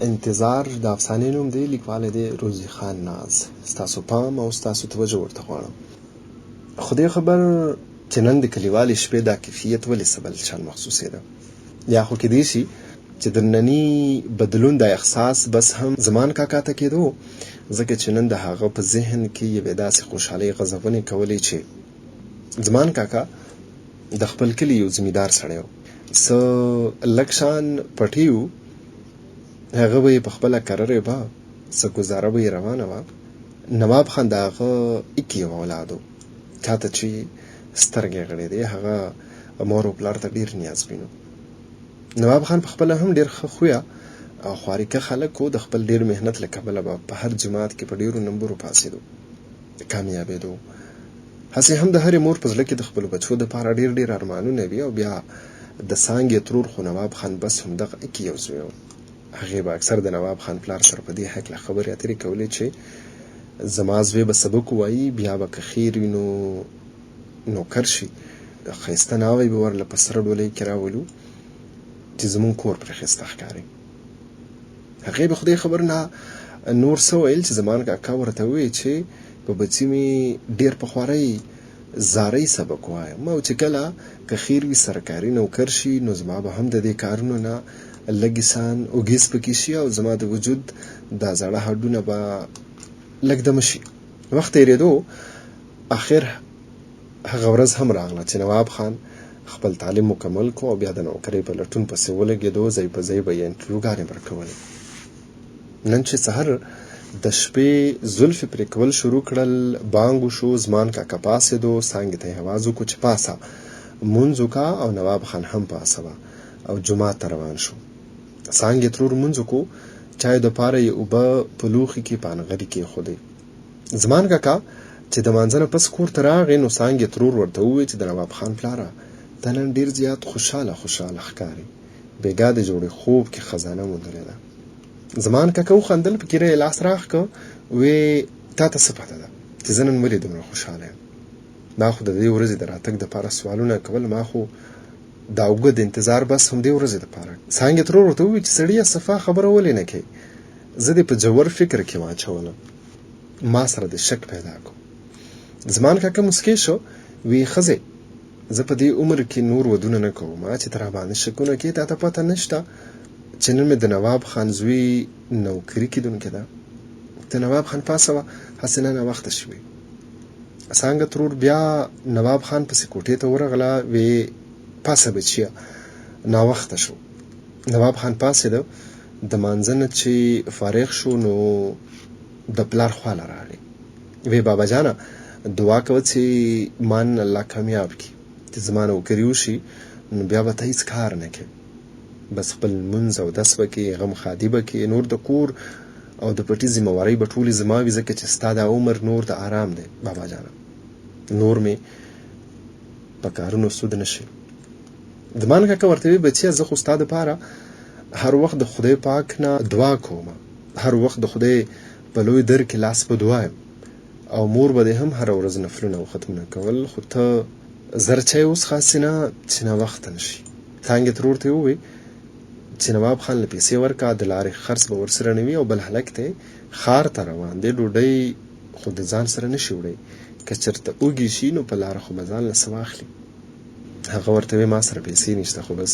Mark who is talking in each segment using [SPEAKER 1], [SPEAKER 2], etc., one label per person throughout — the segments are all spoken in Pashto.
[SPEAKER 1] انتظار د افسانې نوم دی، لیکوال دی روزي خان ناز. ستاسو پام او ستاسو توجه ورته غواړم. خو دې خبر چې نن د کلیوالې شپې دا کیفیت ولې څه بل چل محسوسېده، یا خو کېدای شي چې د ننني بدلون د احساس بس هم زمان کاکا ته کېدو، ځکه چې نن د هغه په ذهن کې یوې داسې خوشحالۍ غځونې کولې چې زمان کاکا د خپل کلي یو زمیندار سړی و. څه لږ شان پټي و، هغه به یې په خپله کررې به څه ګزاره به یې روانه وه. نواب خان د هغه ایکي یو اولاد و، چاته چې سترګې غړېدې، هغه مور و پلار ته ډېر نیازبین و. نواب خان په خپله هم ډېر ښه خویه او خواریکه خلک و. د خپل ډېر محنت له کبله به په هر جماعت کې په ډېرو نمبرو پاسېدو، کامیابېدو. هسې هم د هرې مور په زړه کې د خپلو بچو دپاره ډېر ارمانونه وي، او بیا د څانګې ترور خو نواب خان بس همدغه ایکي یو زوی و. هغې به اکثر د نواب خان پلار سره په دې هکله خبرې اترې کولې چې زما زوی به سبق ووایي، بیا به که خیر وي نو نوکر شي، ښایسته ناوی به ورله په سره ډولۍ کې راولو چې زمونږ کور پرې ښایسته ښکاري. هغې به خدای خبر نه نور څه ویل چې زمان کاکا ورته ووایي چې په بچي مې ډېر په خوارۍ زارۍ سبق وایم، او چې کله که خیر وي سرکاري نوکر شي نو زما به هم د دې کارونو نه لږ سان اوږیز پکې شي، او زما د وجود دا زړه هډونه به لږ دمه شي. وخت تېرېدو، اخر هغه ورځ هم راغله چې نواب خان خپل تعلیم مکمل کو او بیا د نوکرۍ په لټون پسې ولګېدو. ځای په ځای به یې انټروګانې ورکولې. نن چې سحر د شپې زلفې پرې کول شروع کړل، بانګ وشو، زمان کاکا پاڅېدو، څانګې ته یې اواز وکړو چې پاسه مونځ وکړه، او نواب خان هم پاسه وه او جومات ته روان شو. څانګې ترور مونځ وکړو، چایو دپاره یې اوبه په لوښي کې په انغري کېښودې. زمان کاکا چې د مانځه نه پس کور ته راغی، نو څانګې ترور ورته وویل چې د نواب خان پلاره ته نن ډېر زیات خوشحاله ښکاري، بېګا د جوړې خوب کې خزانه موندلې ده. زمان کاکا وخندل، په کیره یې لاس راښ کړ، وی تا ته څه پته ده چې زه نن ولې دومره خوشحاله یم؟ ما خو د دې ورځې د راتګ دپاره سوالونه کول، ما خو دا اوږد انتظار بس همدې ورځې دپاره. څانګې ترور ورته وویل چې سړیه صفا خبره ولې نه کوې؟ زه دې په جوور فکر کې واچولم، ما سره دې شک پیدا کړو. زمان کاکا مسکی شو، وی ښځې زه په دې عمر کې نور ودونه نه کوم چې ته راباندې شکونه کوې. تا ته پته نشته چې نن مې د نواب خان زوی نوکري کېدونکی ده؟ د نواب خان پاسه وه، هسې نه ناوخته شوې. څانګه ترور بیا نواب خان پسې کوټې ته ورغله، وی پاسه بچیه ناوخته شو. نواب خان پاڅېده، د مانځه نه چې فارغ شو نو د پلار خواله راغی. وی بابا جانه دعا کوه چې ما نن الله کامیاب کړي، چې زما نوکري وشي نو بیا به ته هېڅ کار نه کوې، بس خپل لمونځ اودس به کوې، غم ښادي به کوې، نور د کور او د پټي ذمهوارۍ به ټولې زما وي، ځکه چې ستا دا عمر نور د آرام دی بابا جانه، نور مې په کارونو سود نه شي. زمان کاکا ورته وی بچیه زه خو ستا دپاره هر وخت د خدای پاک نه دعا کوم، هر وخت د خدای په لوی در کې لاس په دعا یم، او مور به دې هم هره ورځ نفلونه او ختمونه کول، خو ته زر چای وڅښه هسې نه چې ناوخته نه شي. څانګې ترور ته یې وویل چې نواب خان له پیسې ورکړه، د لارې خرڅ به ورسره نه وي، او بل هلک دی ښار ته روان دی، ډوډۍ خو د ځان سره نه شي وړی، که چېرته اوږې شي نو په لاره خو به ځان له څه واخلي. هغه ورته وی ما سره پیسې نشته، خو بس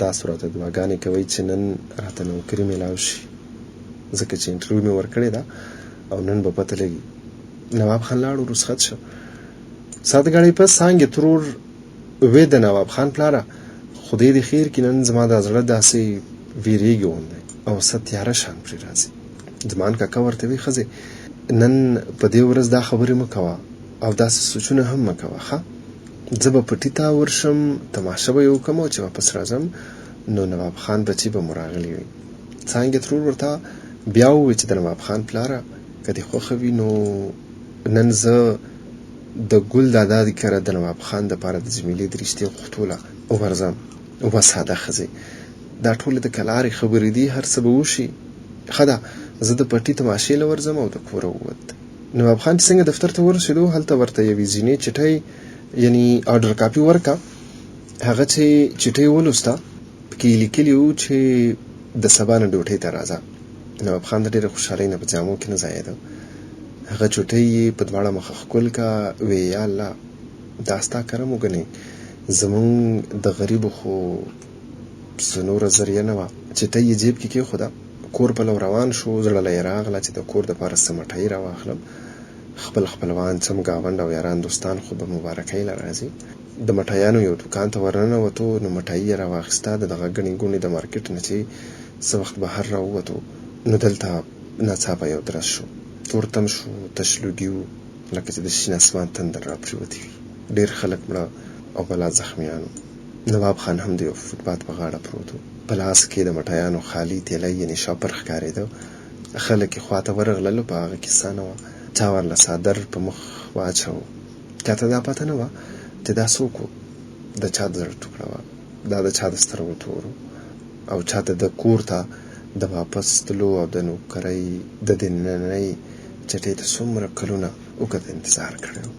[SPEAKER 1] تاسو راته دعاګانې کوئ چې نن راته نوکري میلاو شي، ځکه چې انټرویو مې ورکړې ده او نن به پته لګي. نواب خان لاړ، رخصت شو. ساعت ګړۍ پس څانګې ترور وی د نواب خان پلاره خدای دې خیر کړي، نن زما دا زړه داسې ویرېږي غوندی او څه تیاره شان پرې راځي. زمان کاکا ورته وی ښځې نن په دې ورځ دا خبرې مه کوه او داسې سوچونه هم مه کوه، ښه زه به پټي ته ورشم، تماشه به یې وکړم، او چې واپس راځم نو نواب خان بچي به مو راغلي وي. څانګې ترور ورته بیا وویل چې د نواب خان پلاره که دې خوښه وي نو نن زه د ګل دادا د کره د نواب خان دپاره د جمیلې د رشتې غوښتوله ورځم. وبه ساده ښځې دا ټولې د کلارې خبرې دي، هر څه به وشي، ښه ده زه د پټي تماشې له ورځم. او د کوره ووت. نواب خان چې څنګه دفتر ته ورسېدو، هلته ورته یوې زینې چټۍ یعنی آرډر کاپي ورکړه. هغه چې چټۍ ولوسته، پکې یې لیکلي وو چې د سبا نه ډوټۍ ته راځه. نواب خان د ډېرې خوشحالۍ نه په جامو کې نه ځایېده. هغه چوټۍ یې په دواړه مخه ښکل کا، وی یا الله دا ستا کرم وګڼئ، زمونږ د غریبو خو څه نوره ذریعه نه وه. چټۍ یې جیب کې کېښوده، کور پلو روان شو. زړه له یې راغله چې د کور دپاره څه مټۍ راواخلم. خپل خپلوان، څم ګاونډ او یاران دوستان خو به مبارکۍ له راځي. د مټیانو یو دوکان ته ورننوتو، نو مټۍ یې راواخیسته. د دغه ګڼې ګوڼې د مارکېټ نه چې څه وخت بهر راووتو، نو دلته ناڅاپه یو درز شو. تورتم شو، تش لوګي وو، لکه چې د شین اسمان تندر را پرېوتي وي. ډېر خلک مړه او بلا زخمیان وو. نواب خان هم د یو فوټپات په غاړه پروت و. په لاس کې د مټیانو خالي تیلی یعنې شاپر ښکارېده. خلک یې خواته ورغلل، په هغه کیسه نه وه. چا ورله څادر په مخ واچوه. چاته دا پته نه وه چې دا څوک و، د چا د زړه ټوکړه وه، دا د چا د سترګو تور و. او چاته د کور ته د واپس تلو او د نوکرۍ د دننۍ چټۍ ته څومره کلونه اوږد انتظار کړی و.